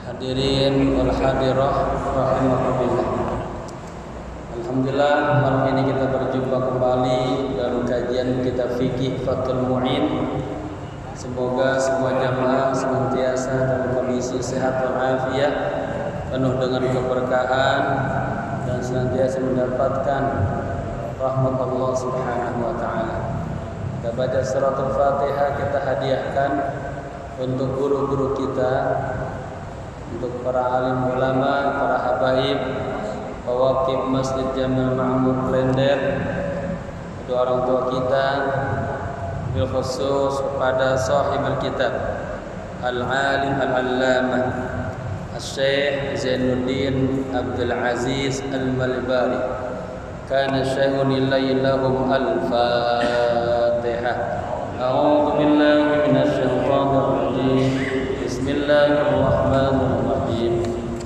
Hadirin wal hadirah rahimakumullah. Alhamdulillah, malam ini kita berjumpa kembali dalam kajian kitab fikih Fathul Mu'in. Semoga semua jamaah senantiasa dalam kondisi sehat walafiat, penuh dengan keberkahan dan senantiasa mendapatkan rahmat Allah Subhanahu wa taala. Kita baca suratul Fatihah, kita hadiahkan untuk guru-guru kita, untuk para alim ulama, para habaib, pewakif Masjid Jamal Ma'mur Klender, kedua orang tua kita, bil khusus kepada sahibul kitab Al-Alim Al-Allamah Al-Syekh Zainuddin Abdul Aziz Al-Malbari. Kana syai'un lillahi lahum al-Fatihah. A'udzu billahi minasy syaithanir rajim. Bismillahirrahmanirrahim.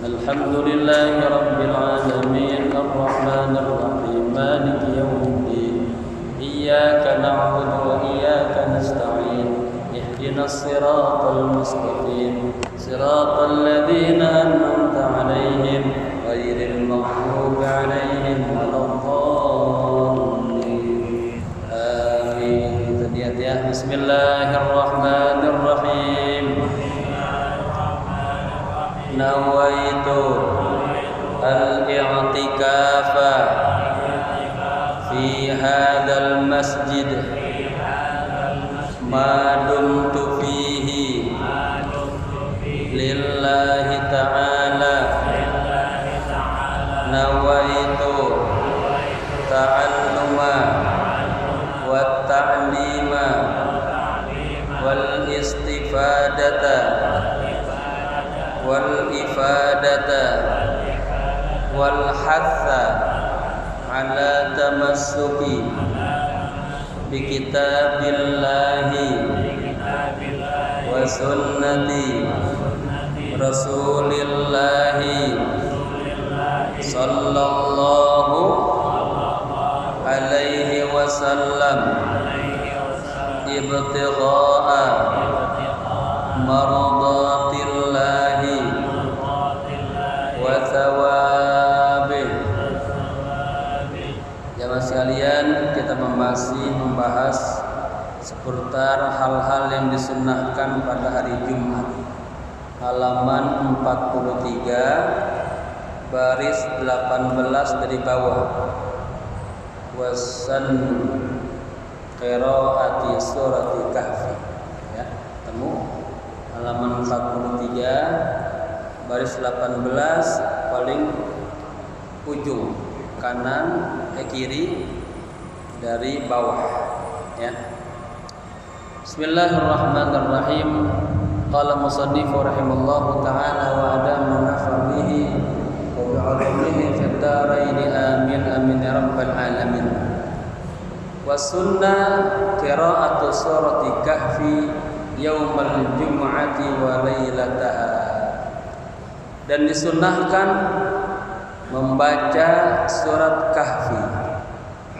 Alhamdulillahi rabbil alamin, arrahmanir rahim, maliki yaumiddin. Iyyaka na'budu wa iyyaka nasta'in. Ihdinas siratal mustaqim, siratal ladzina an'amta 'alaihim ghairil maghdubi 'alaihim waladdallin. Amin. Tadi ya. Bismillahirrahmanirrahim. Nawaitu al-i'tikafa fi hadzal masjid ma dumtu fihi lillahi ta'ala. Nawaitu ta'alluma wa ta'lima wal istifadata wal ifadata wal hatha ala tamassuki bi kitabillahi wa sunnati rasulillahi sallallahu alaihi wasallam ibtigha'a mardatillahi wa thawabih. Jamaah sekalian, kita masih membahas seputar hal-hal yang disunnahkan pada hari Jumat. Halaman 43 baris 18 dari bawah. Wasan qiraati surati kahfi. Ya, temu halaman 43 baris 18 paling ujung kanan kiri dari bawah, ya. Bismillahirrahmanirrahim. Qala musannif rahimallahu ta'ala wa adama nafabihi wa bi'ulumihi fid dharain amin amin ya rabbal alamin. Wa sunnah qira'atu surati kahfi yaumal jum'ati wa lailataha. Dan disunnahkan membaca surat Kahfi,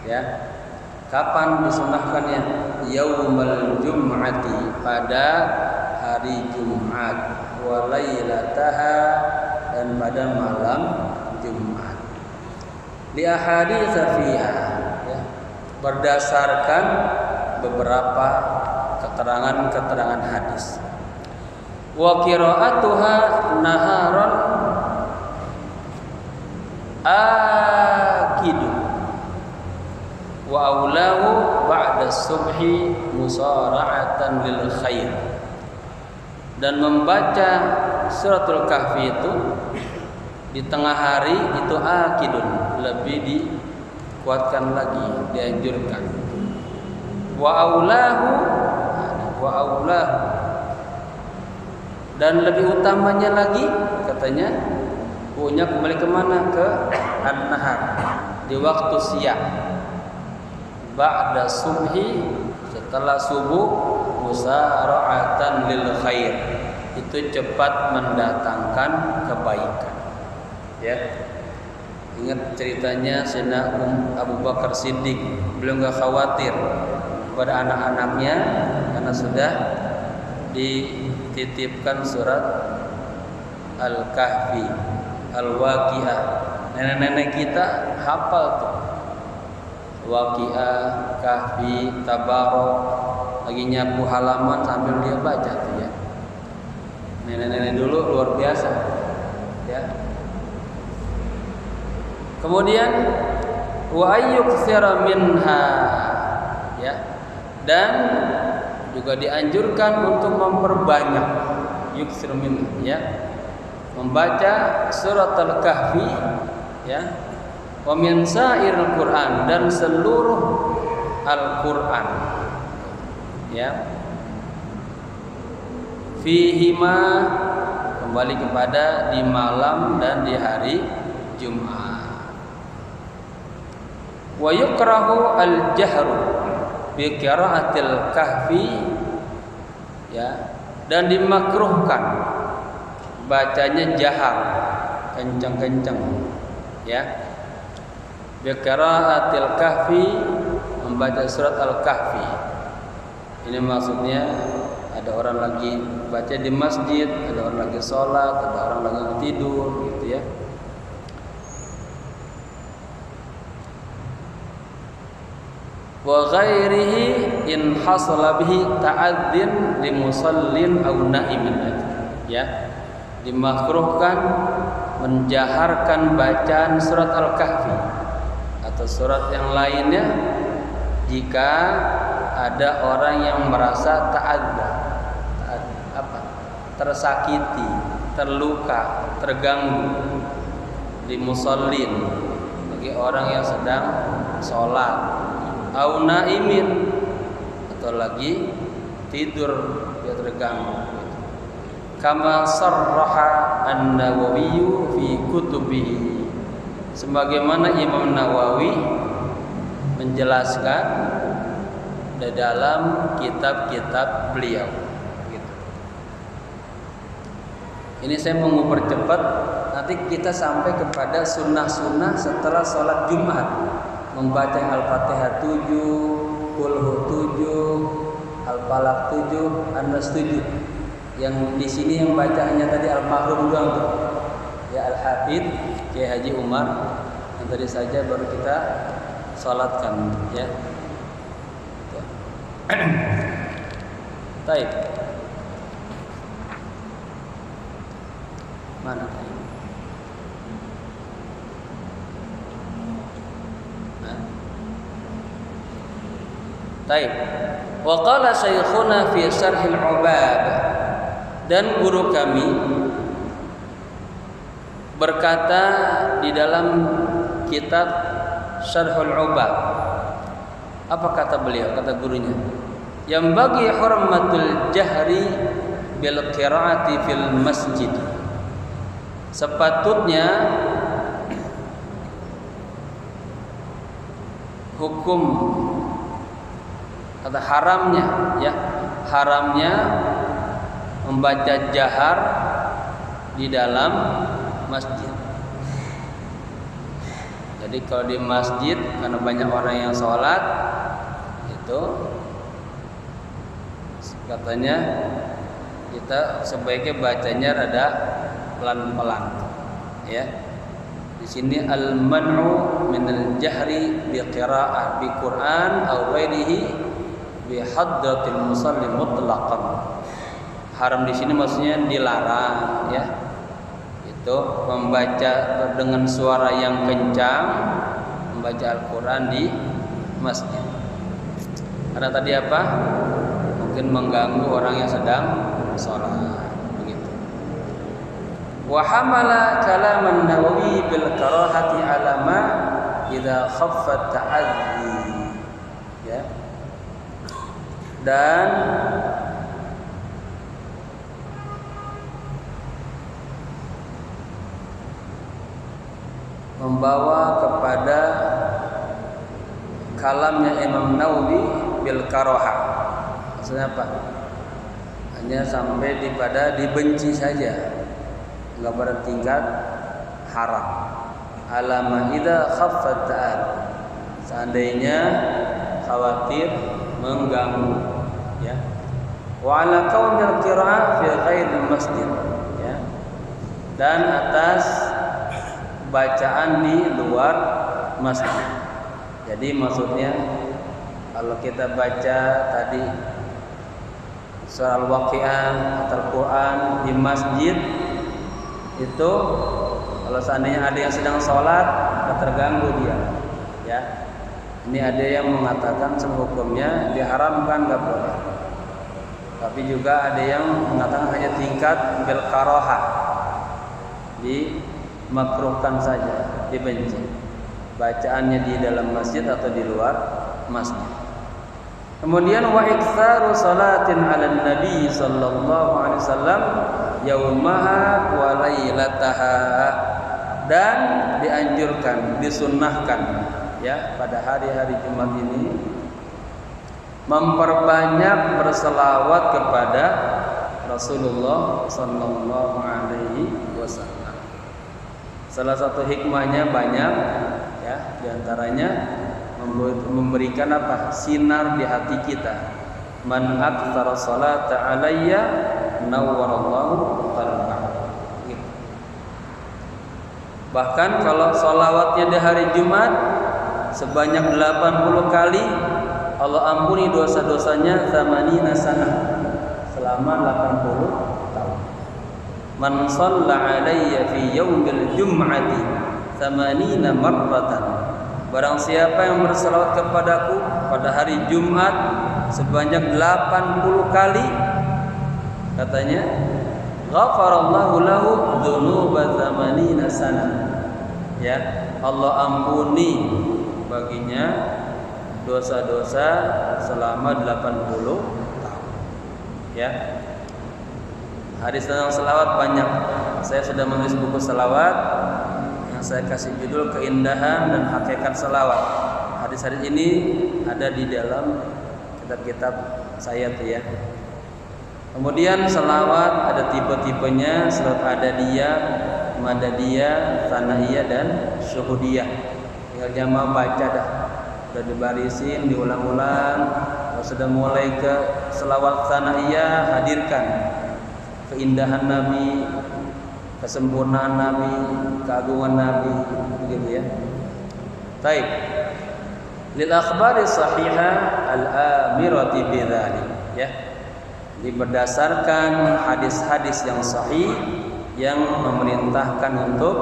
ya. Kapan disunnahkannya? Yaumal jum'ati, pada hari Jumat, wa lailataha, dan pada malam Jumat. Li ahaditsa fiha, ya, berdasarkan beberapa keterangan hadis. Wa qira'atuha naharan akidu wa aulahu ba'da subhi musara'atan lil khair. Dan membaca suratul kahfi itu di tengah hari itu akidun, lebih dikuatkan lagi, dianjurkan. Wa aulahu, dan lebih utamanya lagi katanya punya kembali kemana? Ke an-nahar, di waktu siang, ba'da subhi, setelah subuh, musara'atan lil khair, itu cepat mendatangkan kebaikan, ya. Ingat ceritanya Sayyidina Abu Bakar Siddiq, beliau enggak khawatir pada anak-anaknya karena sudah dititipkan surat Al-Kahfi, Al-Waqiah. Nenek-nenek kita hafal tuh. Waqiah, Kahfi, Tabarok, lagi nyapu halaman sambil dia baca tuh ya. Nenek-nenek dulu luar biasa ya. Kemudian wa ayyuktsira minha ya, dan juga dianjurkan untuk memperbanyak yuktsir minha ya, membaca surat Al-Kahfi ya, wa min sa'iril Qur'an, dan seluruh Al-Qur'an ya. Fihima, kembali kepada di malam dan di hari Jumat. Wa yukrahu al-jahru bi qiraatil kahfi ya, dan dimakruhkan bacanya jahar kencang-kencang ya. Bi qiraatil kahfi, membaca surat Al-Kahfi. Ini maksudnya ada orang lagi baca di masjid, ada orang lagi sholat, ada orang lagi tidur gitu ya. Wa ghairihi in hasala bihi ta'adzin li musallin aw na'imin ya. Dimakruhkan menjaharkan bacaan surat Al-Kahfi atau surat yang lainnya jika ada orang yang merasa tersakiti, terluka, terganggu, di musallin, bagi orang yang sedang sholat, au naimin, atau lagi tidur dia terganggu. Kama sarraha an-Nawawi fi kutubihi, sebagaimana Imam Nawawi menjelaskan di dalam kitab-kitab beliau. Ini saya mau mempercepat, nanti kita sampai kepada sunnah-sunnah setelah sholat Jumat, membaca Al-Fatihah 7, Qul-hu 7, Al-Falaq 7, An-Nas 7. Yang di sini yang bacaannya tadi Al-Mahrum doang tuh. Ya, Al-Hafidz Kiai Haji Umar yang tadi saja baru kita sholatkan ya. Baik. Mana tadi? Baik. Wa qala syekhuna fi syarhil ubab, dan guru kami berkata di dalam kitab Syarhul Ubab. Apa kata beliau? Kata gurunya, yang bagi hurmatul jahri bil qiraati fil masjid, sepatutnya hukum atau haramnya ya, haramnya membaca jahar di dalam masjid. Jadi kalau di masjid karena banyak orang yang sholat itu katanya kita sebaiknya bacanya rada pelan-pelan ya. Di sini al-man'u min al-jahri bi qira'ah bi Qur'an aw ghairihi bi hadratil musalli mutlaqan. Haram di sini maksudnya dilarang ya. Itu membaca dengan suara yang kencang, membaca Al-Qur'an di masjid. Karena tadi apa? Mungkin mengganggu orang yang sedang sholat. Wa hamala kalam an-Nawawi bil karahati ala ma idza khaffa ta'addi ya. Dan membawa kepada kalamnya Imam Nawawi bil karahah. Maksudnya apa? Hanya sampai pada dibenci saja, enggak pada tingkat haram. Alama idza khaffat ta'ad, seandainya khawatir mengganggu ya. Wa ala qaumil qira'ah fi ghairil masjid ya. dan atas bacaan di luar masjid. Jadi maksudnya kalau kita baca tadi surah Al-Waqiah atau Al-Quran di masjid itu, kalau seandainya ada yang sedang sholat terganggu dia, ya. Ini ada yang mengatakan hukumnya diharamkan, nggak boleh. Tapi juga ada yang mengatakan hanya tingkat bil karohah, dimakruhkan saja, dibenci. Bacaannya di dalam masjid atau di luar masjid. Kemudian wa iktsaru salatin 'alan nabi sallallahu alaihi wasallam yaumaha wa lailataha, dan dianjurkan, disunnahkan ya pada hari-hari Jumat ini memperbanyak berselawat kepada Rasulullah sallallahu alaihi wasallam. Salah satu hikmahnya banyak ya, diantaranya memberikan apa? Sinar di hati kita. Man aktsara salata alayya nawwarallahu qalbahu. Gitu. Bahkan kalau sholawatnya di hari Jumat sebanyak 80 kali, Allah ampuni dosa-dosanya tsamanina sanah, selama 80 tahun. Man shalla alayya fi yaumil jum'ati tsamanina marratan. Barang siapa yang berselawat kepadaku pada hari Jumat sebanyak 80 kali, katanya ghafarallahu lahu dzunuba tsamanina sanah. Ya, Allah ampuni baginya dosa-dosa selama 80 tahun. Ya. Hadis tentang selawat banyak. Saya sudah menulis buku selawat yang saya kasih judul Keindahan dan Hakikat Selawat. Hadis-hadis ini ada di dalam kitab-kitab saya tuh ya. Kemudian selawat ada tipe-tipenya, selawat adadiyah, madadiyah, tsana'iyah dan syuhudiyah. Tinggal jamaah baca dah. Sudah dibarisin, diulang-ulang. Kalau sudah mulai ke selawat tsana'iyah, hadirkan keindahan Nabi, kesempurnaan Nabi, keagungan Nabi, begitu ya. Baik. Lil akhbari sahihah al-amirati bidzalik, ya. Ini berdasarkan hadis-hadis yang sahih yang memerintahkan untuk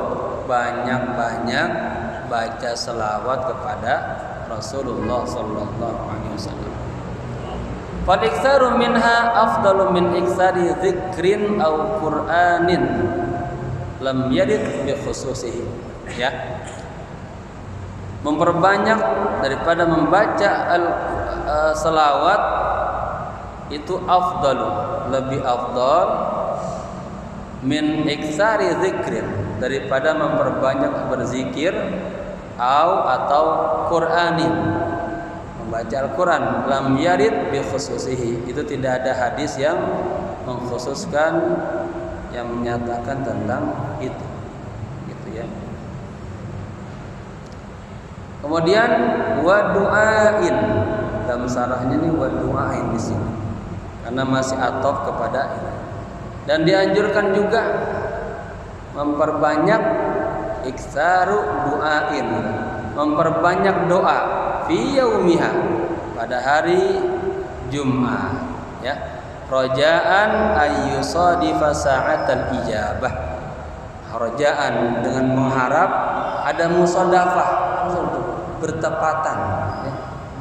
banyak-banyak baca selawat kepada Rasulullah sallallahu alaihi wasallam. Fal iktsaru minha afdalu min iktsari dzikrin aw qur'anin lam yarid bi khususihi, ya. Memperbanyak daripada membaca selawat itu afdalu, lebih afdal min iktsari dzikrin, daripada memperbanyak berzikir atau Qur'anin, membaca Al-Quran. Lam yarid bi khususihi, itu tidak ada hadis yang mengkhususkan, yang menyatakan tentang itu, gitu ya. Kemudian wa du'ain, dalam sarahnya nih wa du'ain di sini karena masih ataf kepada itu. Dan dianjurkan juga memperbanyak iktsaru du'ain, memperbanyak doa fi yaumiha, pada hari Jumat, ya. Rajaan ayyusadifa sa'atal ijabah, rajaan dengan mengharap ada musadafah, bertepatan ya,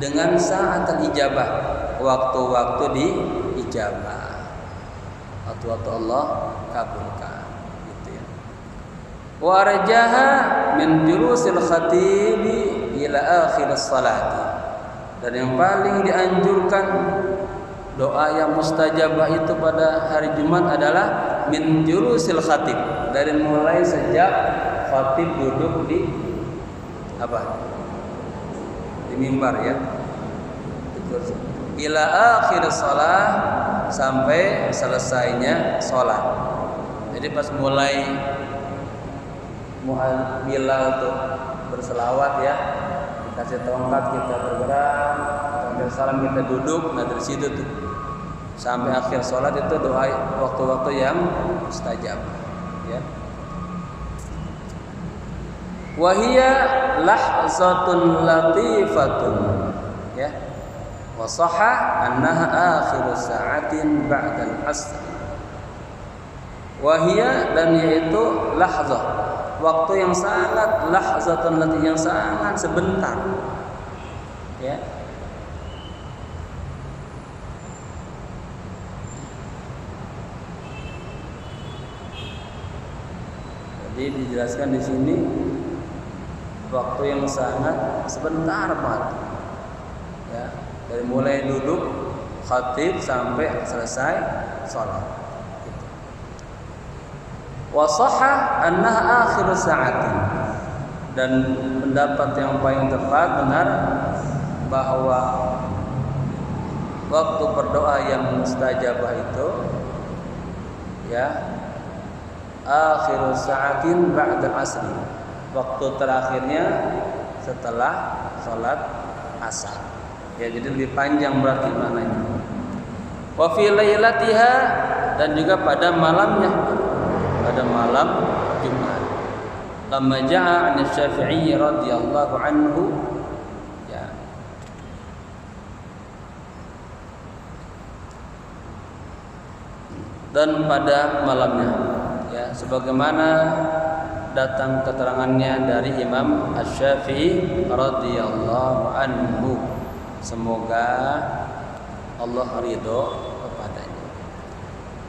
dengan sa'atal ijabah, waktu-waktu di ijabah, waktu-waktu Allah kabulkan, gitu ya. Wa rajaha min julusil khatibi ila akhir salati, dan yang paling dianjurkan doa yang mustajabah itu pada hari Jumat adalah min julusil khatib, dari mulai sejak khatib duduk di apa? Di mimbar ya. Ila akhir shalah, sampai selesainya sholat. Jadi pas mulai Bilal tuh berselawat ya, dikasih tongkat kita bergerak, sampai salam kita duduk, nah dari situ tuh sampai akhir sholat itu doa waktu-waktu yang mustajab ya. Wa hiya lahzatun latifatun, ya. Wa sahha annaha akhiru sa'atin ba'da al-'asr. Wa hiya, dan yaitu lahzah, waktu yang sangat, lahzatun lati, yang sangat sebentar, ya. Jadi dijelaskan di sini waktu yang sangat sebentar banget, ya, dari mulai duduk khatib sampai selesai sholat. Wa sahha annaha akhiru sa'atin, dan pendapat yang paling tepat benar bahwa waktu berdoa yang mustajabah itu, ya, akhiru sa'atin ba'da asri, waktu terakhirnya setelah sholat asar, ya. Jadi lebih panjang berarti maknanya. Wa fi lailatiha, dan juga pada malamnya, pada malam Jumat. Lamma ja'a 'an Syafi'i radhiyallahu anhu, ya. Dan pada malamnya, ya, sebagaimana datang keterangannya dari Imam Asy-Syafi'i radhiyallahu anhu, semoga Allah ridho kepadanya.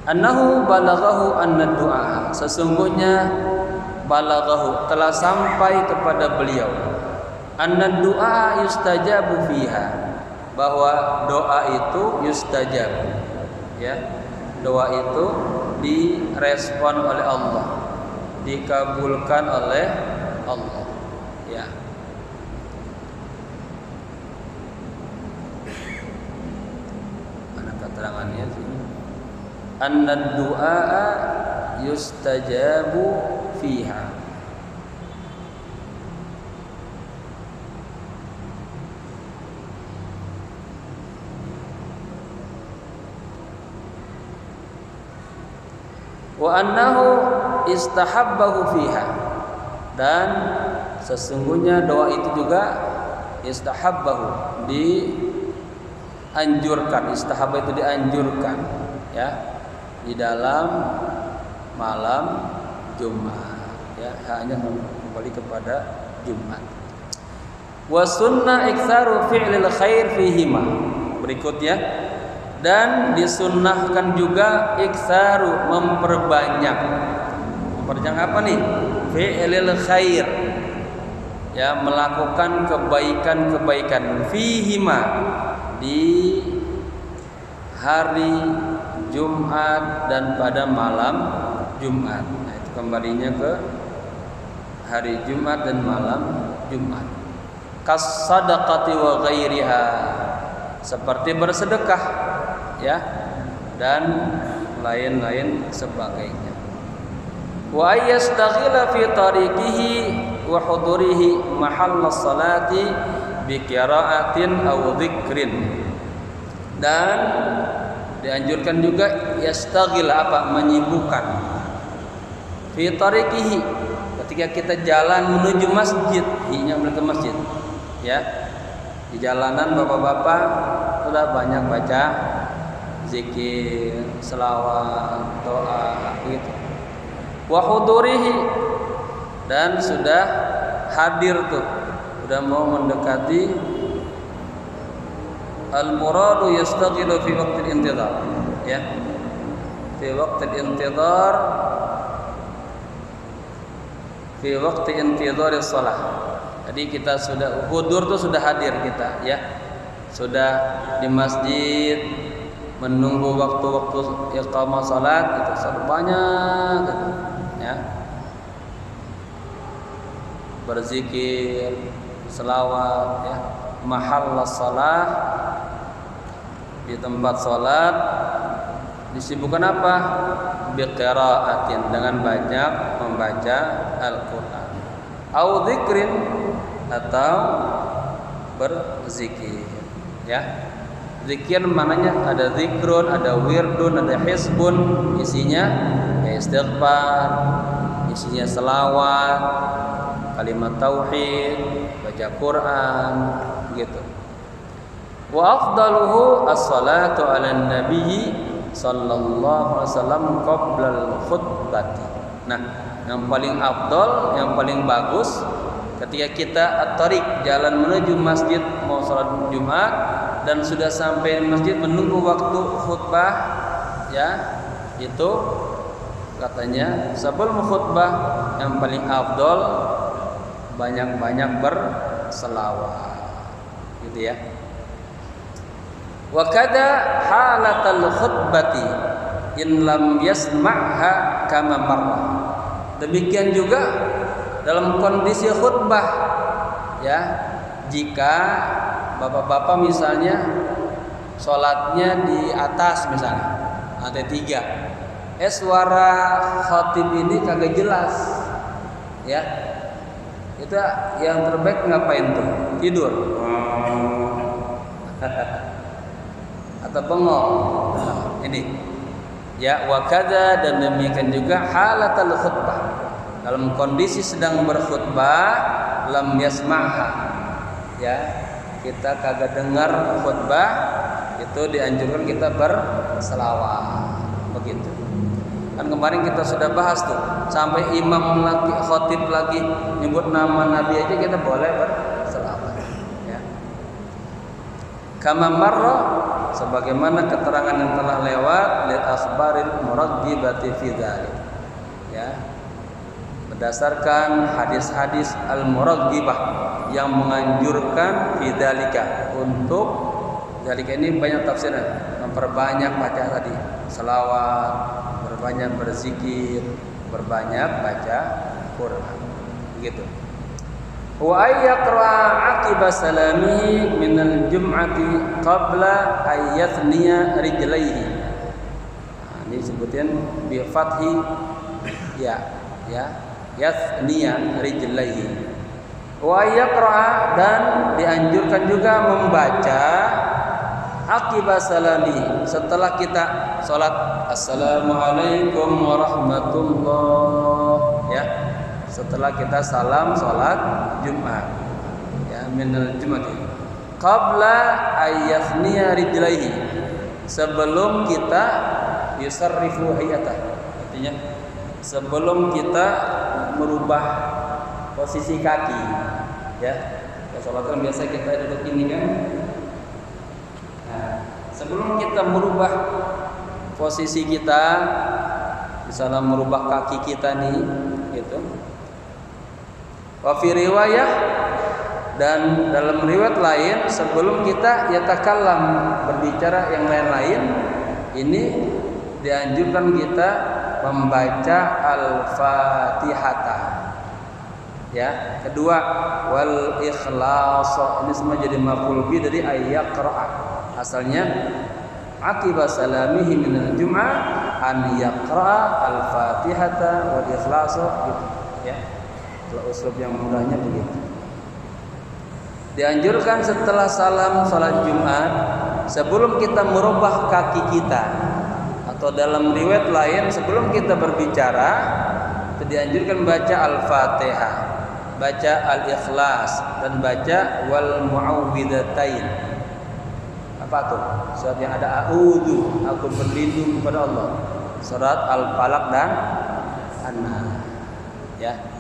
Annahu balaghahu anna du'a, sesungguhnya balaghahu, telah sampai kepada beliau, anna du'a yustajabu fiha, bahwa doa itu yustajabu, ya. Doa itu direspon oleh Allah, dikabulkan oleh Allah, ya. Mana keterangannya sini? Anna du'a yustajabu fiha. Wa annahu istahabbahu fiha, dan sesungguhnya doa itu juga istahabbahu, dianjurkan. Istahabba itu dianjurkan, ya, di dalam malam Jumat, ya, hanya kembali kepada Jumat. Wa sunnah iktsaru fi'lil khair fihima, berikutnya, dan disunnahkan juga iktsaru, memperbanyak apa nih? Fi'lil khair, ya, melakukan kebaikan-kebaikan, fihima, di hari Jumat dan pada malam Jumat. Nah, itu kembalinya ke hari Jumat dan malam Jumat. Kas sadaqati wa ghairiha, seperti bersedekah, ya, dan lain-lain sebagainya. Wa ayastaghila fi tariqihi wa hudurihi mahallas salati bi qira'atin aw dzikrin, dan dianjurkan juga yastaghil, apa, menyibukkan, fi tariqihi, ketika kita jalan menuju masjid, hinya menuju masjid, ya. Di jalanan bapak-bapak sudah banyak baca zikir, selawat, doa, gitu. Wa hudurihi, dan sudah hadir tuh, sudah mau mendekati. Al-muradu yastaghilu fi waqtil intidhar, ya, fi waqtil intidhar, fi waqti intidhari shalah. Jadi kita sudah hudur tuh, sudah hadir kita, ya, sudah di masjid menunggu waktu-waktu iqamah salat, itu banyak, ya, berzikir, selawat, ya, mahallas salah, di tempat salat. Disibukkan apa? Biqiraatin, dengan banyak membaca Al-Qur'an, au dzikrin, atau berzikir, ya. Zikir maknanya ada zikrun, ada wirdun, ada hisbun, isinya ya istighfar, isinya selawat, kalimat tauhid, baca Quran, begitu. Wa afdaluhu as-salatu 'alan nabiy sallallahu alaihi wasallam qabla al-khutbati. Nah, yang paling afdal, yang paling bagus ketika kita at-tariq, jalan menuju masjid mau salat Jumat dan sudah sampai di masjid menunggu waktu khutbah, ya, itu katanya sebelum khutbah yang paling afdal banyak-banyak berselawat, gitu ya. Wa kada halatal khutbati in lam yasma'ha kama marra. Demikian juga dalam kondisi khutbah, ya, jika bapak-bapak misalnya sholatnya di atas misalnya lantai 3, suara khatib ini kagak jelas, ya, itu yang terbaik ngapain tuh? Tidur atau bengong. Ini ya, wakada, dan demikian juga halatal khutbah, dalam kondisi sedang berkhutbah, lam yasma'ha, ya, kita kagak dengar khutbah, itu dianjurkan kita berselawat, begitu. Kan kemarin kita sudah bahas tuh, sampai imam lagi, khatib lagi nyebut nama Nabi aja kita boleh berselawat, ya. Kama marra, sebagaimana keterangan yang telah lewat, lil akhbaril muraghibati fi dzalik, ya, berdasarkan hadis-hadis al-muraghibah yang menganjurkan fi dzalika, untuk dzalika ini banyak tafsirnya, memperbanyak baca tadi selawat, berbanyak berzikir, berbanyak baca Quran, begitu. Wa ayyaqra aqiba salamihi minal jum'ati qabla ayyathniya rijlaihi. Nah, ini sebutin bi fathi ya, yathniya rijlaihi. Wa ayyaqra, dan dianjurkan juga membaca aqiba salami, setelah kita salat assalamualaikum warahmatullah, ya, setelah kita salam salat Jumat, ya, minal jumati, qabla ayyathniya rijlaihi, sebelum kita yusarrifu hayatah, artinya sebelum kita merubah posisi kaki, ya. Kalau salat kan biasa kita duduk ini kan. Nah, sebelum kita merubah posisi kita, misalnya merubah kaki kita nih, gitu. Wa fi riwayah, dan dalam riwayat lain, sebelum kita yatakallam, berbicara yang lain-lain, ini dianjurkan kita membaca al-Fatihah, ya. Kedua, wal ikhlas, ini semua jadi maf'ul bi dari ayyaqra, asalnya aqiba salamihi minal jum'ah an yaqra al-Fatihata wal ikhlas, gitu, ya. Kalau uslub yang mudahnya begitu. Dianjurkan setelah salam salat Jumat, sebelum kita merubah kaki kita, atau dalam riwayat lain sebelum kita berbicara, dianjurkan baca Al-Fatihah, baca Al-Ikhlas, dan baca wal mu'awwidzatain. Apa tuh? Surat yang ada a'udzu, aku berlindung kepada Allah. Surat Al-Falaq dan An-Nas, ya.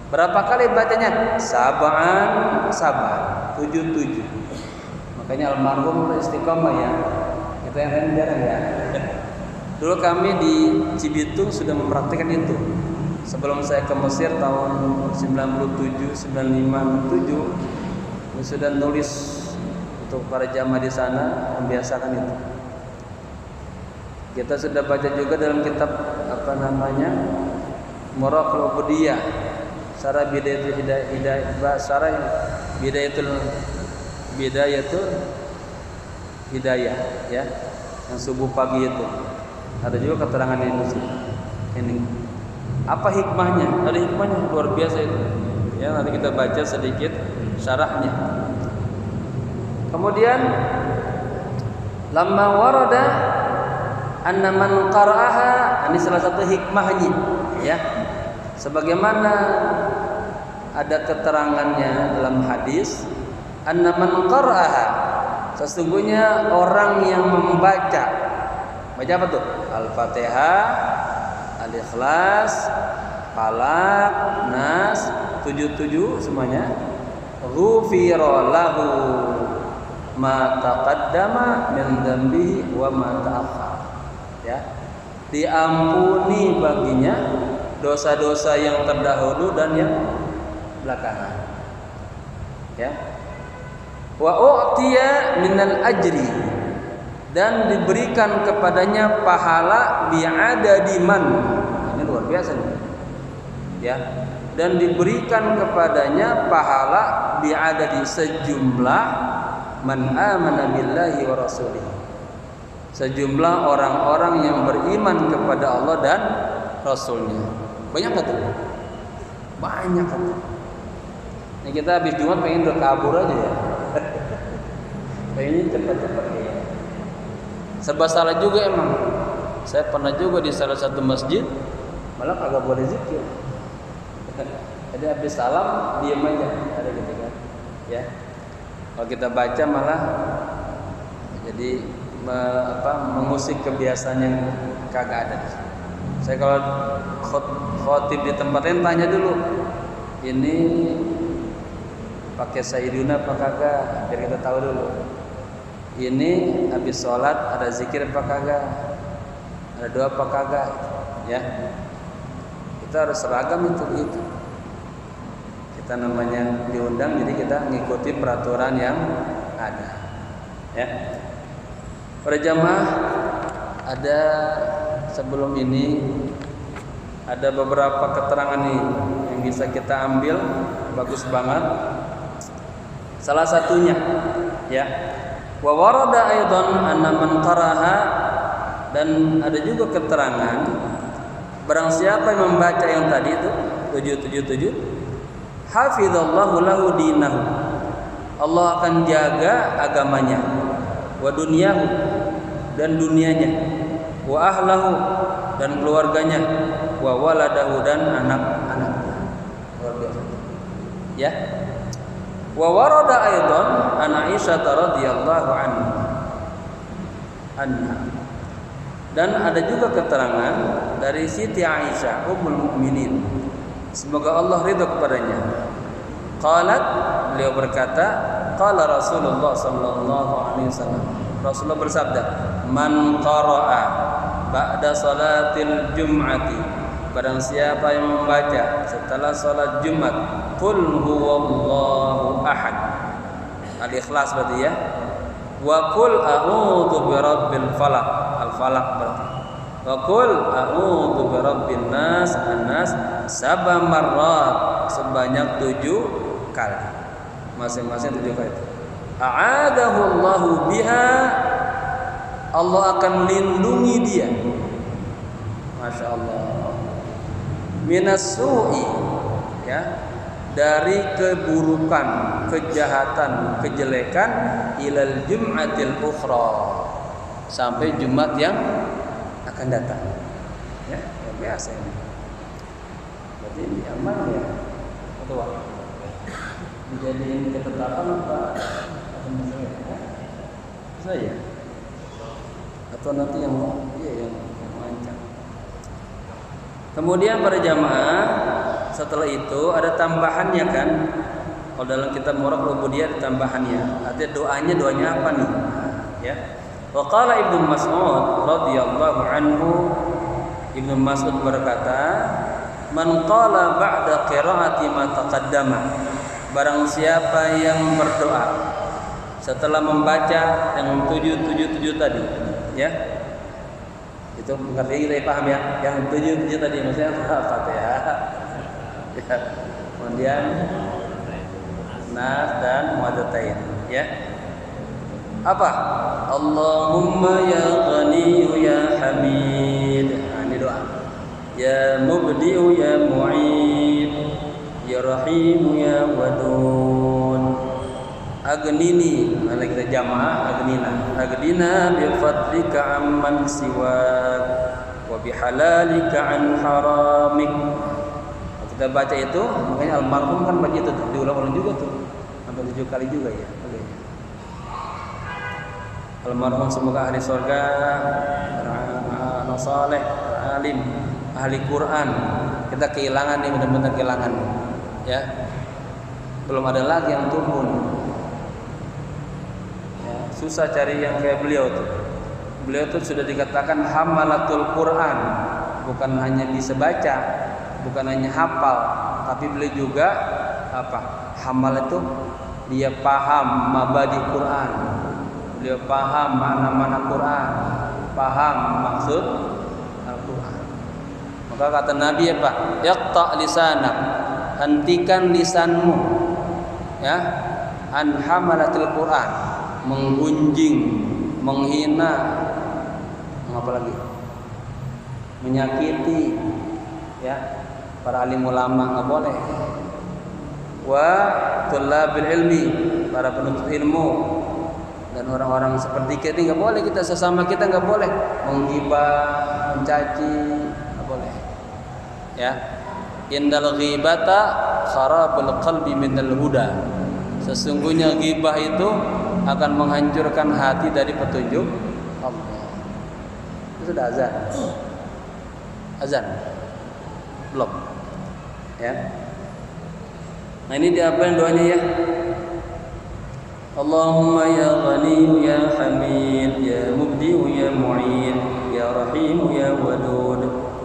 Berapa kali bacanya? Sab'an, 7. Makanya almarhum istiqomah, ya. Kita yang lain jarang, ya. Dulu kami di Cibitung sudah mempraktikkan itu. Sebelum saya ke Mesir tahun 97, 95, 97, sudah nulis untuk para jamaah di sana, membiasakan itu. Kita sudah baca juga dalam kitab apa namanya, Muraqul Ubudiyah, Syarah Bidayatul Hidayah, Syarah Bidayatul Hidayah, ya, yang subuh pagi itu. Ada juga keterangan ini. Apa hikmahnya? Ada hikmahnya luar biasa itu. Ya, nanti kita baca sedikit syarahnya. Kemudian lamma warada anna man qara'aha, ini salah satu hikmahnya, ya. Sebagaimana ada keterangannya dalam hadis, anna man qara'aha, sesungguhnya orang yang membaca apa tuh? Al-Fatihah, Al-Ikhlas, Falaq, Nas, 77 semuanya. Ghufira lahu ma taqaddama min dzambihi wa ma ta'akhkhar. Ya. Diampuni baginya dosa-dosa yang terdahulu dan yang belakangan. Ya. Wa u'tiya minal ajri, dan diberikan kepadanya pahala bi'adadi man. Ini luar biasa nih. Ya. Dan diberikan kepadanya pahala bi'adadi sejumlah man amana billahi wa rasulih. Sejumlah orang-orang yang beriman kepada Allah dan Rasulnya. Banyak gak tuh? Banyak kan? Ini kita habis Jumat pengen udah kabur aja ya. Pengen cepat-cepat ya. Serba salah juga emang. Saya pernah juga di salah satu masjid, malah kagak boleh zikir. Jadi habis salam diam aja, ada gitu kan? Ya. Kalau kita baca malah jadi mengusik kebiasaan yang kagak ada. Saya kalau khotib di tempat lain tanya dulu, ini pakai sayyiduna apa kagak, biar kita tahu dulu. Ini habis sholat ada zikir apa kagak, ada doa apa kagak, ya. Kita harus seragam itu gitu. Kita namanya diundang, jadi kita ngikuti peraturan yang ada, ya. Para jamaah, ada sebelum ini ada beberapa keterangan nih yang bisa kita ambil, bagus banget. Salah satunya, ya, wa warada aidan anna man qaraha, dan ada juga keterangan barang siapa yang membaca yang tadi itu 777, hafizallahu lahu dinahu, Allah akan jaga agamanya, wa dunyahu, dan dunianya, wa ahlahu, dan keluarganya, wa waladahu, dan anak-anaknya. Luar biasa. Ya. Wa warada aidan an Aisyah radhiyallahu anha. Dan ada juga keterangan dari Siti Aisyah ummul mukminin, semoga Allah ridha kepadanya. Qalat, beliau berkata, qala Rasulullah sallallahu alaihi wasallam, Rasulullah bersabda, man qara'a ba'da salatil jum'ati, barang siapa yang membaca setelah salat Jumat, qul huwallahu ahad, Al-Ikhlas berarti ya, wa qul a'udzu birabbil falaq, Al-Falaq berarti, wa qul a'udzu birabbin nas, An-Nas, 7 marrat, sebanyak 7 kali, masing-masing 7 kali. A'adahu Allahu biha, Allah akan lindungi dia, Masya Allah, minas su'i, ya, dari keburukan, kejahatan, kejelekan, ilal jum'atil ukhra, sampai Jumat yang akan datang. Ya, biasa ini. Berarti ini aman ya. Betul. Dijadiin ketetapan apa? Saya. Atau nanti yang lancar. Kemudian para jamaah, setelah itu ada tambahannya kan? Kalau dalam kitab Muraqabah Ubudiyah ada tambahannya. Artinya doanya apa nih? Ya. Wa qala Ibnu Mas'ud radhiyallahu anhu, Ibnu Mas'ud berkata, man qala ba'da qiraati ma taqaddama, barang siapa yang berdoa setelah membaca yang 777 tadi, ya. Itu ngerti kita paham ya? Yang 77 tadi maksudnya apa ya? Ya. Kemudian Nas dan Muadzatain, ya. Apa? Allahumma ya Ghani ya Hamid. Nah, ini doa. Ya Mubdi'u ya Mu'id, ya Rahim ya Wadud. Agnini, mana kita jamaah agnina bi fadlika amman siwak wa bi halalika an haramik Kita baca itu, makanya almarhum kan baca itu diulang-ulang juga tuh, sampai 7 kali juga ya. Almarhum semoga ahli surga, anak saleh, alim, ahli Quran. Kita kehilangan nih, benar-benar kehilangan ya. Belum ada lagi yang turun ya, susah cari yang kayak beliau tuh. Beliau tuh sudah dikatakan hamalatul Quran, bukan hanya bisa baca, bukan hanya hafal, tapi beliau juga apa? Hamal itu dia paham mabadi Quran, beliau paham mana-mana Quran, paham maksud Al-Quran. Maka kata Nabi apa? Yaqta lisanak, hentikan lisanmu ya, an hamalatil Quran, menggunjing, menghina, apa lagi? Menyakiti ya para alim ulama, enggak boleh. Wa thulabil ilmi, para penuntut ilmu, dan orang-orang seperti kita enggak boleh, kita sesama kita enggak boleh menggibah, mencaci, enggak boleh. Ya. Indal ghibata kharabul qalbi minal huda. Sesungguhnya ghibah itu akan menghancurkan hati dari petunjuk Allah. Itu sudah azan. Azan. Belum. Ya. Nah ini diapain doanya ya? Allahumma ya Ghani ya Hamid ya Mubdi ya Mu'in ya Rahim ya Wadud,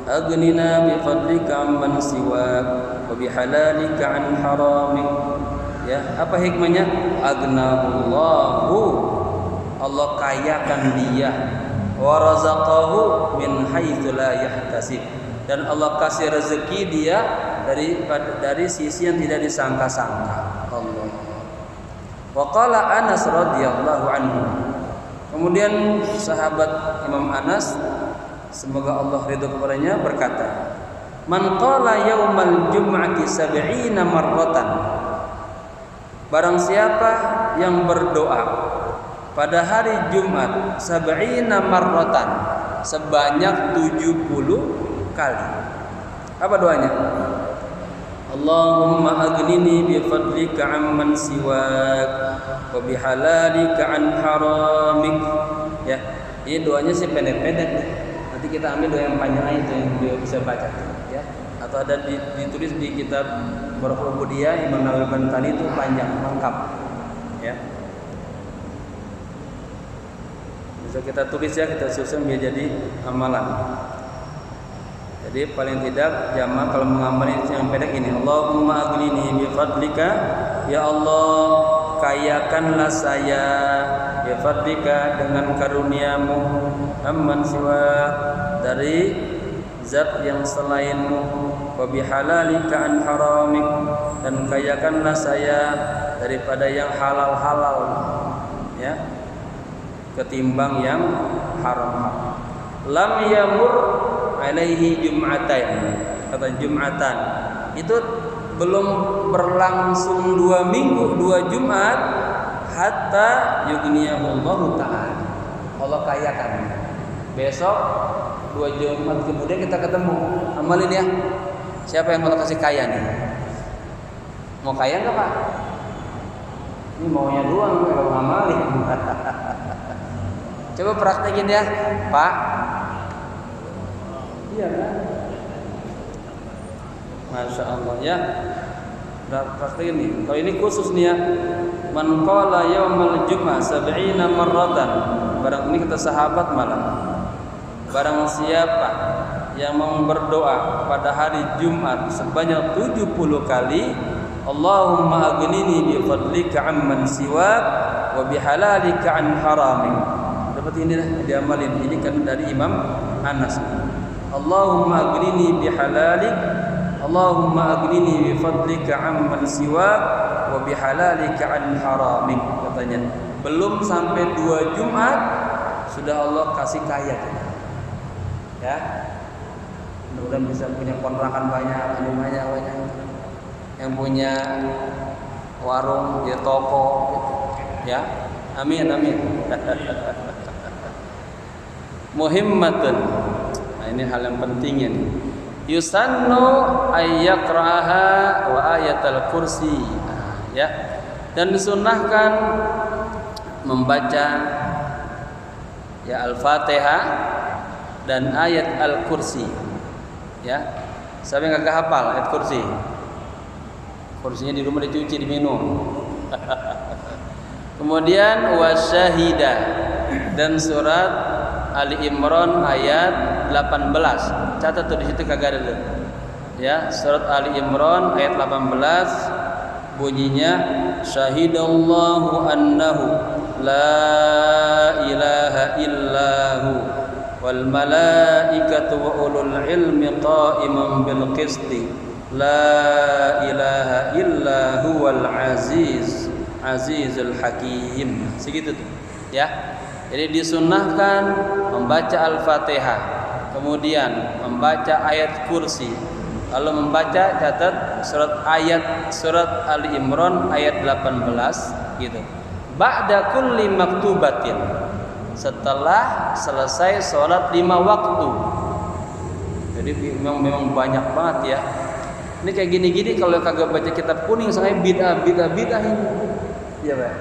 aghnina bi fadlika amman siwak wa bi halalika an haramik. Ya, apa hikmahnya? Aghnallahu, Allah kayakan dia, wa razaqahu min haitsu la yahtasib, dan Allah kasih rezeki dia dari sisi yang tidak disangka-sangka. Allah. Wa qala Anas radhiyallahu anhu. Kemudian sahabat Imam Anas, semoga Allah ridho kepadanya, berkata, "Man qala yaumal jum'ati 70 marratan." Barang siapa yang berdoa pada hari Jumat 70 marratan, sebanyak 70 kali. Apa doanya? Allahumma aghnini bi fadlika amman siwak wa bi halalika an haramik. Ya, ini doanya sih pendek-pendek nih. Nanti kita ambil doa yang panjang itu yang beliau bisa baca ya. Atau ada ditulis di kitab Barakhul Ubudiyah Imam Nawawi Bantani, itu panjang lengkap ya. Bisa kita tulis ya, kita susun biar jadi amalan. Jadi paling tidak jamaah kalau mengamalkan yang pendek ini, Allahumma aghnini bi fadlika, ya Allah kayakanlah saya bi fadlika dengan karuniamu, amman siwa dari zat yang selainmu, wa bi halalika an haramik, dan kayakanlah saya daripada yang halal-halal ya, ketimbang yang haram-haram. Lam yamur alaihi jum'atain, kata jum'atan itu belum berlangsung 2 minggu 2 Jumat, hatta yughniyahullahu ta'ala, Allah kayakan. Besok 2 Jumat kemudian kita ketemu, amalin ya. Siapa yang mau kasih kaya nih? Mau kaya enggak Pak? Ini maunya doang, kalau ngamalin. Coba praktekin ya Pak. Iya kan? Masya Allah ya. Praktekin nih. Kalau ini khusus nih ya. Man qala yaumal jum'ah 70 marratan. Barang ini kata sahabat malah. Barang siapa yang mau berdoa pada hari Jumat sebanyak 70 kali, Allahumma aghnini bi fadlika amman siwak wa bi halalika an haramik. Dapat ini dah diamalin. Ini kan dari Imam Anas. Allahumma aghnini bi halalik, Allahumma aghnini bi fadlika amman siwak wa bi halalika an haramik, katanya. Belum sampai 2 Jumat sudah Allah kasih kaya kita. Ya. Mudah-mudahan bisa punya kontrakan banyak, banyak. Yang punya warung, ya toko gitu. Ya. Amin amin. Muhimmatun. Nah, ini hal yang pentingnya nih. Yusannu ayyaqra'aha wa ayatul kursi. Ya. Dan disunnahkan membaca ya Al-Fatihah dan ayat Al-Kursi. Ya. Siapa yang enggak hafal ayat kursi? Kursinya di rumah dicuci, diminum. Kemudian wasyahida dan surat Ali Imran ayat 18. Catat tuh di situ kagak ada tuh. Ya, surat Ali Imran ayat 18 bunyinya syahidallahu annahu la ilaha illahu wal malaikatu wa ulul ilmi qa'iman bil qisti la ilaha illa huwal azizul hakim. Segitu tuh ya. Jadi disunnahkan membaca Al-Fatihah, kemudian membaca ayat kursi, lalu membaca catat surat Ali Imran ayat 18 gitu. Ba'da kulli maktubatin, setelah selesai sholat 5 waktu. Jadi memang banyak banget ya. Ini kayak gini-gini kalau kagak baca kitab kuning saya bid'ah ini. Iya, Pak.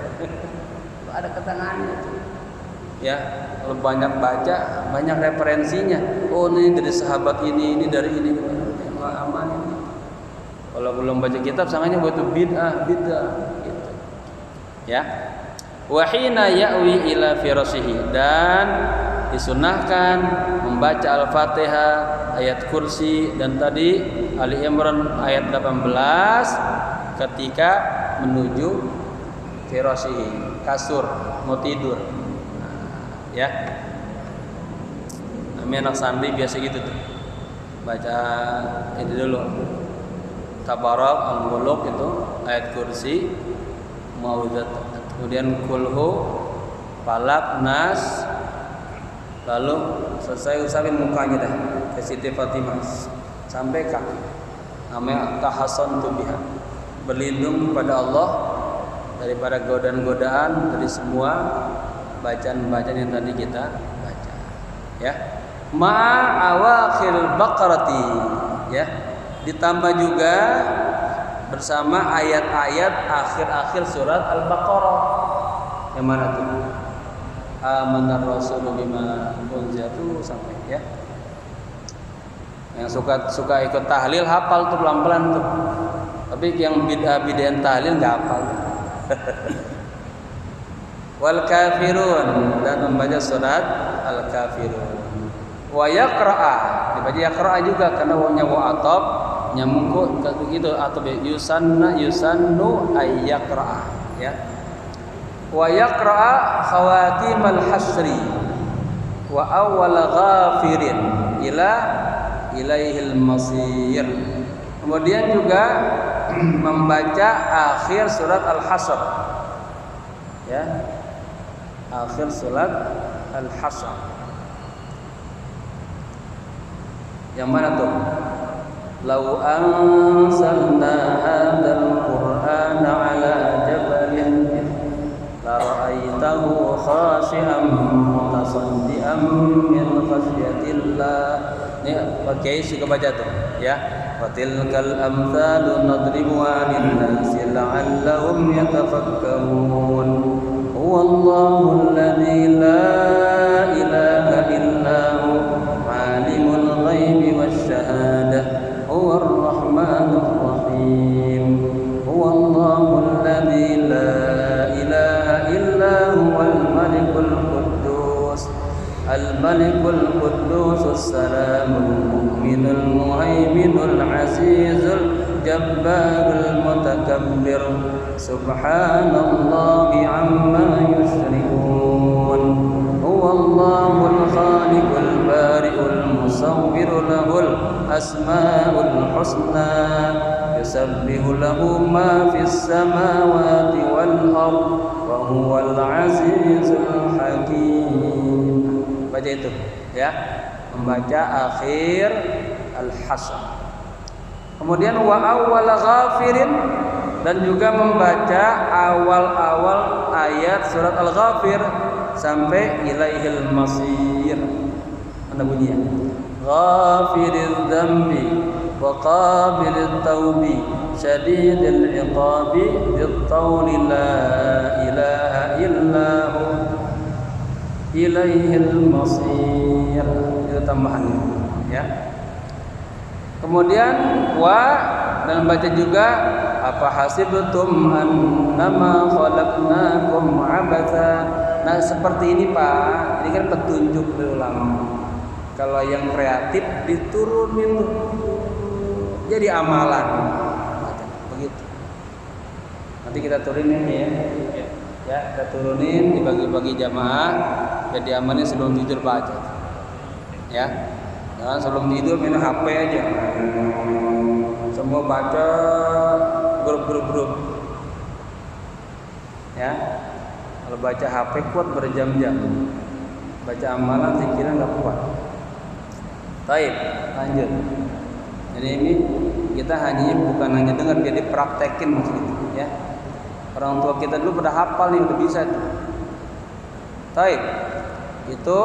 Ada ketangannya tuh. Ya, kalau banyak baca, banyak referensinya. Oh, ini dari sahabat ini dari ini. Aman ini. Kalau belum baca kitab sangkanya buat bid'ah gitu. Ya. Wa hina ya'wi ila firasihi, dan disunahkan membaca Al-Fatihah, ayat kursi dan tadi Ali Imran ayat 18 ketika menuju firasihi, kasur, mau tidur. Ya, kami anak santri biasa gitu tuh, baca ini dulu Tabarak, Al-Muluk itu ayat kursi, Mau'idat, kemudian Kulhu, Falak, Nas, lalu selesai usapin mukanya dah ke Siti Fatimah sampai kaki. Namanya tahassantu biha, berlindung kepada Allah daripada godaan-godaan dari semua bacaan-bacaan yang tadi kita baca, ya. Ma'awakhil baqarati, ya. Ditambah juga bersama ayat-ayat akhir-akhir surat Al-Baqarah. Yang mana tuh? Amanar Rasulu bima unzila sampai ya. Yang suka ikut tahlil hafal tuh pelan-pelan tuh. Tapi yang bid'ah tahlil enggak hafal. Wal kafirun, dan membaca surat Al-Kafirun. Wa yaqra'a, dibaca yaqra'a juga karena wawnya wa ataf nyambung gitu atau yusannu ay yaqra'a, ya. Wa yaqra'a khawatimal hasri wa awwal ghafirin ilaihil masir. Kemudian juga membaca akhir surat Al-Hasr, ya. Akhir surat Al-Hasr. Yang mana tuh? Lau anzalna hadzal qur'ana 'ala jabalin la ra'aitahu khashi'an mutasaddian min khasyatillah. Ini pakai suka baca tuh, ya. Fatilkal amsalu nadribuha lin-nasi la'allahum yatafakkarun. Huwallahu alladzi la ilaha illa hu alimul ghaibi wasyahadah huwar rahmanur rahim. Huwallahu alladzi la ilaha illa huwal malikul quddus al-malikul quddus as-salamul mu'minul muhaiminul azizul jabbarul mutakabbir subhanallahi amma yusyrikun. Huwallahul khaliqul bari'ul musawwir lahul asmaul husna yusabbihu lahu ma fis samawati wal ard wa huwal azizul hakim. Baca itu, ya, membaca akhir Al-Hasr. Kemudian wa awwal ghafirin, dan juga membaca awal-awal ayat surat Al-Ghafir sampai ilaihil masir. Mana bunyinya? ghafiriz dzambi wa qabilit taubi syadidil iqabi dzat-tawli la ilaha illahu ilaihil masir. Itu tambahannya ya. Kemudian dan baca juga apa hasibtum annama khalaqnakum abatha. Nah seperti ini Pak, ini kan petunjuk dari ulama. Kalau yang kreatif diturunin jadi amalan, begitu. Nanti kita turunin ya, kita turunin dibagi-bagi jamaah, jadi amalnya sebelum tidur baca, ya. Jangan sebelum tidur main HP aja. Semua baca grup. Ya. Kalau baca HP kuat berjam-jam. Baca amalan pikiran enggak kuat. Baik, lanjut. Jadi ini kita bukan hanya dengar, jadi praktekin maksud itu, ya. Orang tua kita dulu pada hafal nih, udah bisa tuh. Baik. Itu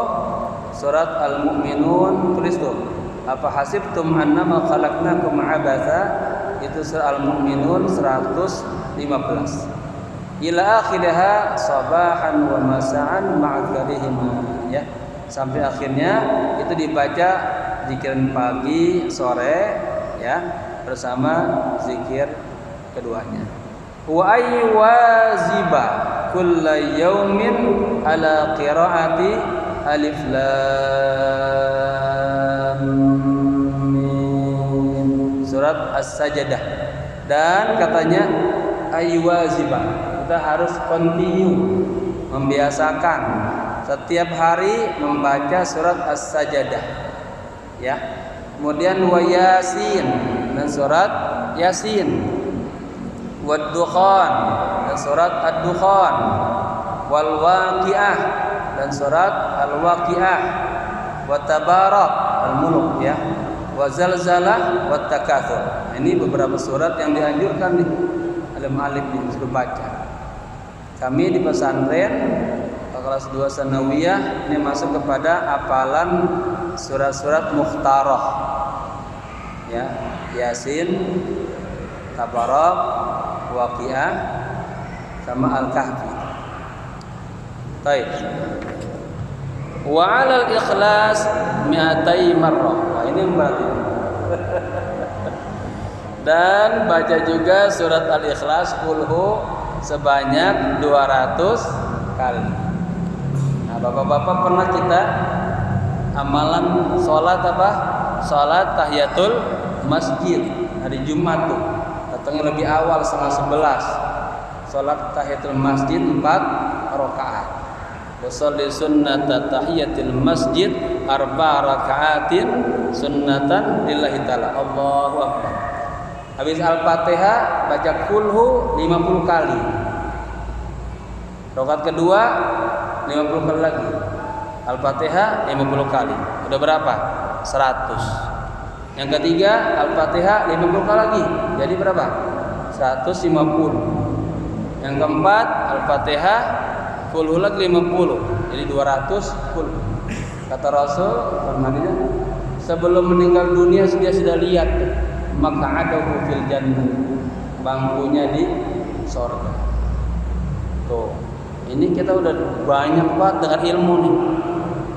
surat Al-Mu'minun, tulis tuh. Apa hasibtum annama khalaqnakum abatha? Itu surah Al-Mu'minun 115. Ila akhirha sabahan wa masa'an ma'adzarihima, ya. Sampai akhirnya itu dibaca zikir pagi, sore, ya, bersama zikir keduanya. Wa aywaziba kulla yaumin ala qiraati alif lam mim, surat As-Sajdah. Dan katanya aywaziba, kita harus continue, membiasakan setiap hari membaca surat As-Sajdah, ya. Kemudian wa Yasin, dan surat Yasin, Wad-Dukhan, dan surat Ad-Dukhan, wal Waqiah, dan surat Al-Waqiah, wa Tabarak, Al-Mulk, ya, wa Zalzalah, wa Takatsur. Ini beberapa surat yang dianjurkan nih alim-alim disuruh baca. Kami di pesantren kelas 2 sanawiyah ini masuk kepada hafalan surat-surat mukhtarah, ya, Yasin, Tabarak, Waqiah, sama Al-Kahfi. Baik. Wa 'alal ikhlas 200 marrah. Nah, ini berarti. Dan baca juga surat Al-Ikhlas kulhu sebanyak 200 kali. Nah, Bapak-bapak pernah kita amalan salat apa? Salat tahiyatul masjid hari Jumat tuh. Datangnya lebih awal setengah 11. Salat tahiyatul masjid 4 rakaat. Washolli sunnata tahiyatul masjid 4 rakaatin sunnatan lillahi ta'ala. Allahu akbar. Habis Al-Fatihah baca kulhu 50 kali. Rakaat kedua 50 kali lagi. Al-Fatihah 50 kali. Udah berapa? 100. Yang ketiga Al-Fatihah 50 kali lagi. Jadi berapa? 150. Yang keempat Al-Fatihah kulhu lagi 50. Jadi 200 kulhu. Kata Rasul Muhammad, sebelum meninggal dunia dia sudah lihat maka ada fil jannah, bangkunya di surga. Tuh, ini kita udah banyak banget dengan ilmu nih.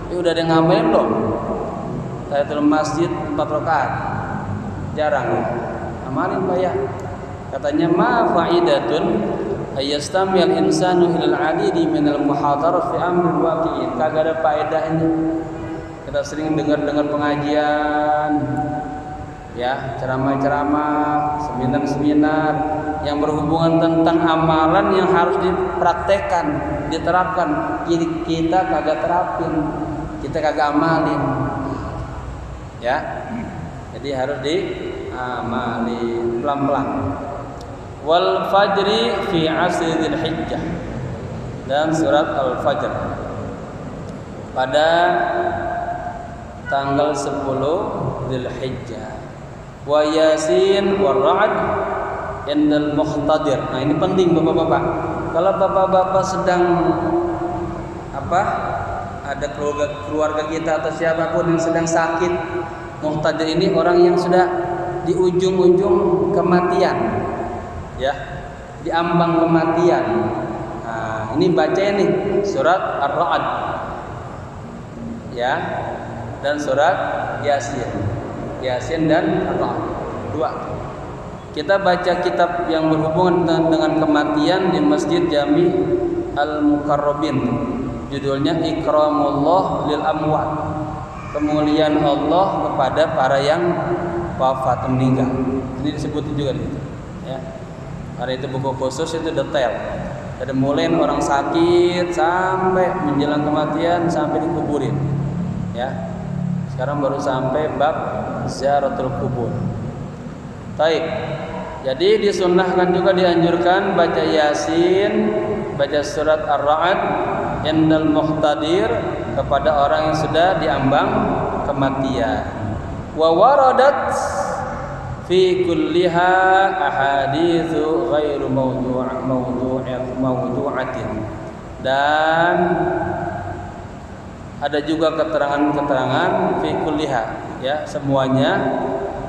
Ini udah ada yang ngapain belum? Tahiyatul masjid 4 rakaat. Jarang ya. Amalin Pak ya. Katanya ma faidatun ayastamil insanu ilal adidi minal muhadarah fi amril waqi'in. Kagak ada faedahnya. Kita sering dengar pengajian, ya, ceramah-ceramah, seminar-seminar yang berhubungan tentang amalan yang harus dipraktekkan, diterapkan. Kita kagak terapin, kita kagak amalin, ya. Jadi harus diamalin pelan-pelan. Wal fajri fi asril hijjah, dan surat Al-Fajr pada tanggal 10 Dzulhijjah. Wa Yasin wa Ra'd indal muqtadir. Nah, ini penting Bapak-bapak. Kalau Bapak-bapak sedang ada keluarga kita atau siapapun yang sedang sakit, Muhtadir ini orang yang sudah di ujung-ujung kematian, ya, di ambang kematian. Nah, ini baca ini surat Ar-Ra'd, ya, dan surat Yasin dan Ar-Ra'd, dua. Kita baca kitab yang berhubungan dengan kematian di Masjid Jami Al-Mukarrabin. Judulnya Ikramullah lil Amwat. Kemuliaan Allah kepada para yang wafat, meninggal. Ini disebut juga gitu, ya. Karena itu buku khusus, itu detail. Dari mulai orang sakit sampai menjelang kematian sampai dikuburin, ya. Sekarang baru sampai bab ziaratul kubur. Taib. Jadi disunnahkan juga, dianjurkan baca Yasin, baca surat Ar-Ra'd indal muhtadir kepada orang yang sudah diambang kematian. Wa waradat fi kulliha ahaditsu ghairu mawdu'atin. Dan ada juga keterangan-keterangan fi kulliha, ya, semuanya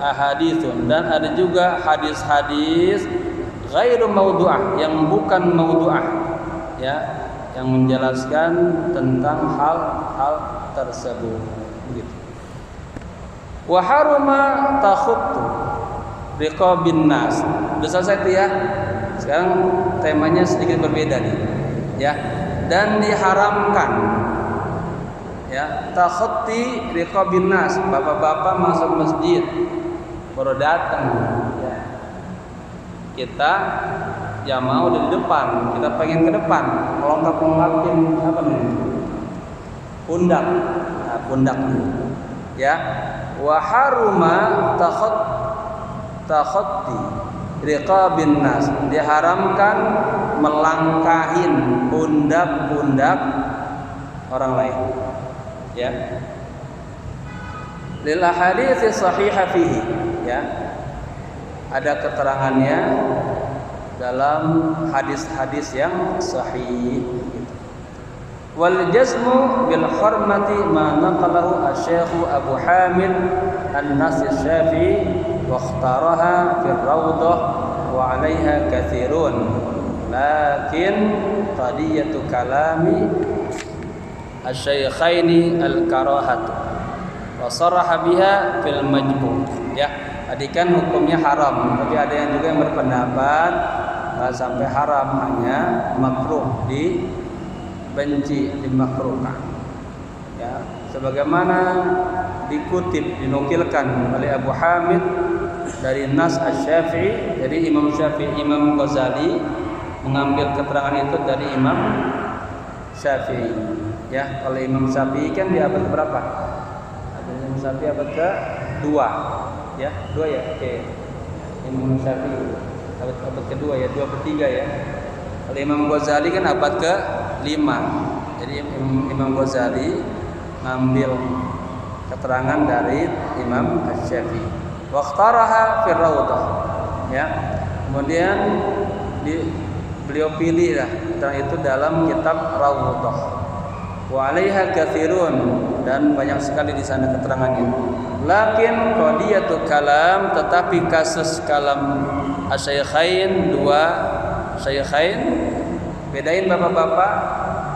ahaditsun, dan ada juga hadis-hadis ghairu mawdu'ah, yang bukan mawdu'ah, ya, yang menjelaskan tentang hal-hal tersebut, begitu. Wa haruma takhuttu riqabin nas. Sudah selesai itu, ya. Sekarang temanya sedikit berbeda nih, ya. Dan diharamkan, ya, takhutti riqabin nas. Bapak-bapak masuk masjid baru datang, ya. Kita jamaah udah di depan, kita pengen ke depan, melongkap-melongkapin apa nih? Pundak. Nah, pundak, ya. Wa haruma takhutti riqabin nas. Diharamkan melangkahin pundak-pundak orang lain, ya. Lil ahadits sahihah fihi, ya. Ada keterangannya dalam hadis-hadis yang sahih. Wal jazmu bil hurmati ma naqalahu asy-Syaikh Abu Hamid An-Nasir Syafi'i wa ikhtaraha fi ar-Rawdah wa 'alaiha katsirun, lakin qadiyatu kalami asy-Syaikhaini al-karahatu wa saraha biha fil majmu', ya. Tadi kan hukumnya haram, tapi ada yang juga yang berpendapat nggak sampai haram, hanya makruh, dibenci, dimakruhkan, ya. Sebagaimana dikutip, dinukilkan oleh Abu Hamid dari Nas Asy-Syafi'i, jadi Imam Syafi'i, Imam Ghazali mengambil keterangan itu dari Imam Syafi'i, ya. Kalau Imam Syafi'i kan di abad berapa? Imam Syafi'i abad ke-2, ya, 2, ya. Oke. Imam Syafi'i abad kedua, ya, 2 per 3, ya. Kalau Imam Ghazali kan abad ke-5. Jadi Imam Ghazali ngambil keterangan dari Imam Asy-Syafi'i. Wa ikhtaraha fi Rawdah, ya. Kemudian beliau pilih lah keterangan itu dalam kitab Rawdah. Wa 'alaiha katsirun, dan banyak sekali di sana keterangannya. Lakin qadiyatu kalam, tetapi kasus kalam asy-Syaikhain, dua Syaikhain, bedain bapak-bapak.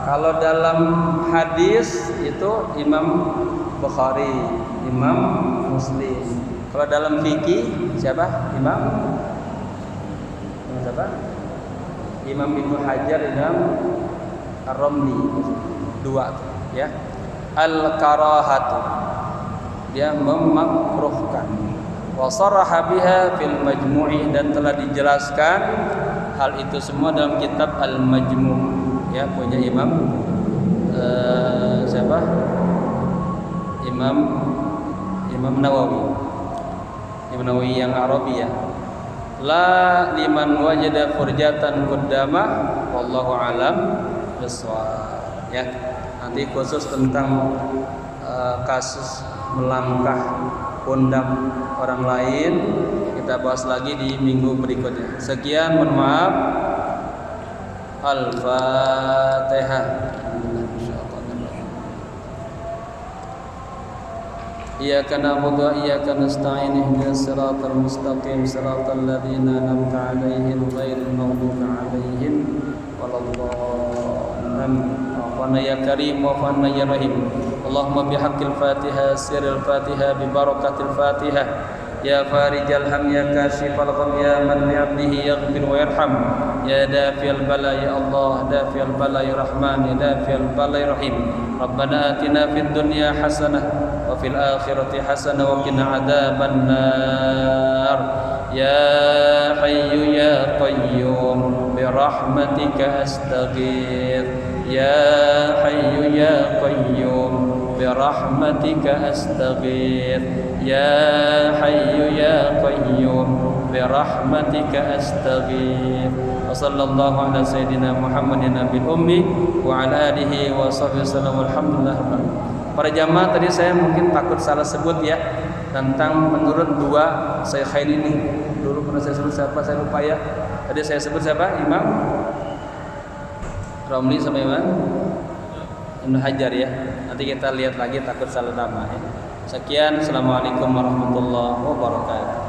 Kalau dalam hadis itu Imam Bukhari, Imam Muslim. Kalau dalam fikih siapa? Imam siapa? Imam Ibnu Hajar, Imam Ar-Ramli, dua, ya. Al-karahatu, dia memakruhkan. Wa saraha biha fil majmu'i, dan telah dijelaskan hal itu semua dalam kitab Al-Majmu', ya, punya Imam siapa? Imam Nawawi. Imam Nawawi yang Arabi, ya. La liman wajada furjatan qaddamah wallahu alam bissawab, ya. Nanti khusus tentang kasus melangkah pundak orang lain kita bahas lagi di minggu berikutnya. Sekian, mohon maaf. Al-Fatihah. إياك نعبد وإياك نستعين اهدنا الصراط المستقيم صراط الذين أنعمت عليهم غير المغضوب عليهم ولا الضالين وعفنا يا كريم وعفنا يا رحيم اللهم بحق الفاتحة سر الفاتحة ببركة الفاتحة يا فارج الهم يا كاشف الغم يا من لعبده يغفر ويرحم يا دافع البلاء يا الله دافع البلاء يا رحمن يا دافع البلاء يا رحيم ربنا آتنا في الدنيا حسنة وفي الآخرة حسنة وقنا عذاب النار يا حي يا قيوم برحمتك أستغيث يا حي يا قيوم برحمتك أستغيث يا حي يا قيوم برحمتك أستغيث وصلى الله على سيدنا محمد النبي الأمي وعلى آله وصحبه وسلم والحمدلله. Para jamaah, tadi saya mungkin takut salah sebut ya tentang menurut dua Syekhain ini. Dulu pernah saya sebut siapa saya lupa ya. Tadi saya sebut siapa? Imam Romli sama Imam Ibnu Hajar ya. Nanti kita lihat lagi takut salah nama ya. Sekian, assalamualaikum warahmatullahi wabarakatuh.